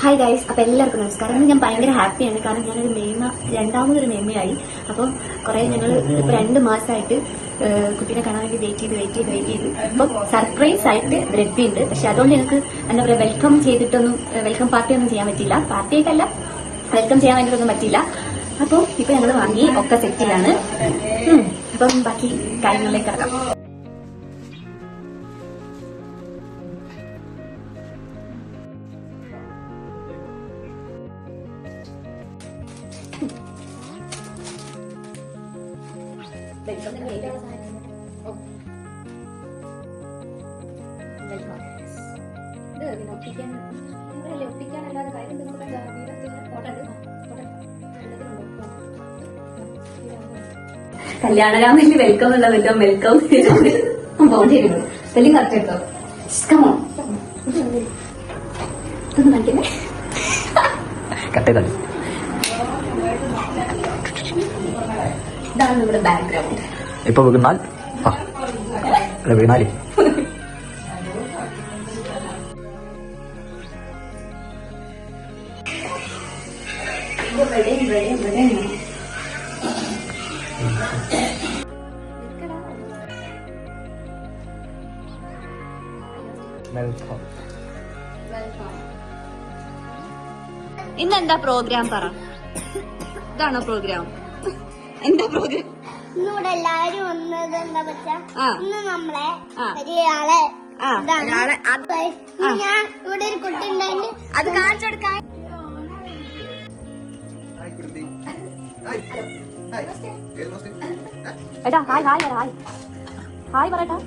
Hi guys, അപ്പോൾ എല്ലാവർക്കും നമസ്കാരം. ഇന്ന് ഞാൻ ഭയങ്കര ഹാപ്പിയാണ്. കാരണം ഞാനൊരു രണ്ടാമതൊരു മേമയായി. അപ്പം കുറേ ഞങ്ങൾ ഇപ്പോൾ 2 മാസമായിട്ട് കുട്ടീനെ കാണാൻ വേണ്ടി വെയിറ്റ് ചെയ്ത് അപ്പം സർപ്രൈസ് ആയിട്ട് എത്തിയിട്ടുണ്ട്. പക്ഷെ അതുകൊണ്ട് ഞങ്ങൾക്ക് എന്താ പറയുക, വെൽക്കം പാർട്ടിയൊന്നും ചെയ്യാൻ പറ്റില്ല. പാർട്ടിയൊക്കെയല്ല, വെൽക്കം ചെയ്യാൻ വേണ്ടിയിട്ടൊന്നും പറ്റില്ല. അപ്പോൾ ഇപ്പൊ ഞങ്ങൾ വാങ്ങി ഒക്കെ സെറ്റിലാണ്. അപ്പം ബാക്കി കാര്യങ്ങളിലേക്ക് ഇറങ്ങാം. ഒപ്പിക്കാനല്ലാതെ കാര്യം കല്യാണരാമനിൽ വെൽക്കം ഉള്ള വെൽക്കം ബോണ്ടിയിരുന്നു. സ്പെല്ലിംഗ് കറക്റ്റ് എടുത്തോ. ഇതാണ് നമ്മുടെ ബാക്ക്ഗ്രൗണ്ട്. ഇപ്പൊ വീണാൽ വീണാലേ ഇന്നെന്താ പ്രോഗ്രാം പറ. ഇതാണോ പ്രോഗ്രാം? എന്താ പ്രോഗ്രാം? ഇന്നിവിടെ എല്ലാവരും വന്നത് എന്താ വെച്ചാ, ഇന്ന് നമ്മളെ ഒരാളെ ഞാൻ ഇവിടെ ഒരു കുട്ടി ഉണ്ടായിട്ട് അത് കാണിച്ചു കൊടുക്കാൻ. എടാ ഹായ് പറയട്ടാ.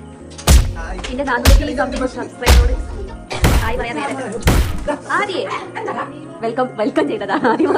എന്റെ 400 സബ്സ്ക്രൈബറോട് ഹായ് പറയാൻ ആദ്യേ വെൽക്കം ചെയ്തതാ. ആദ്യം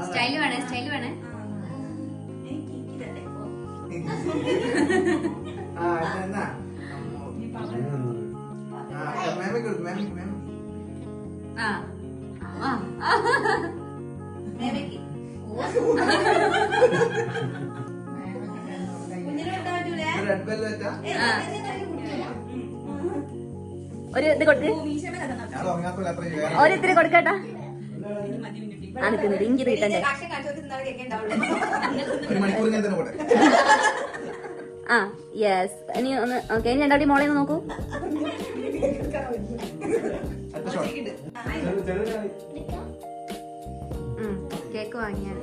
സ്റ്റൈല് വേണേ ഒരു ഇത് കൊടുക്ക്, ഒരിത്തിരി കൊടുക്കട്ടാ. അനക്കുന്നില്ല, ഇഞ്ചി കിട്ടണ്ടേ. ആ യെസ്. ഇനി ഒന്ന് ഓക്കെ. ഇനി രണ്ടാടി മോളെ ഒന്ന് നോക്കൂ. കേക്ക് വാങ്ങിയാണ്.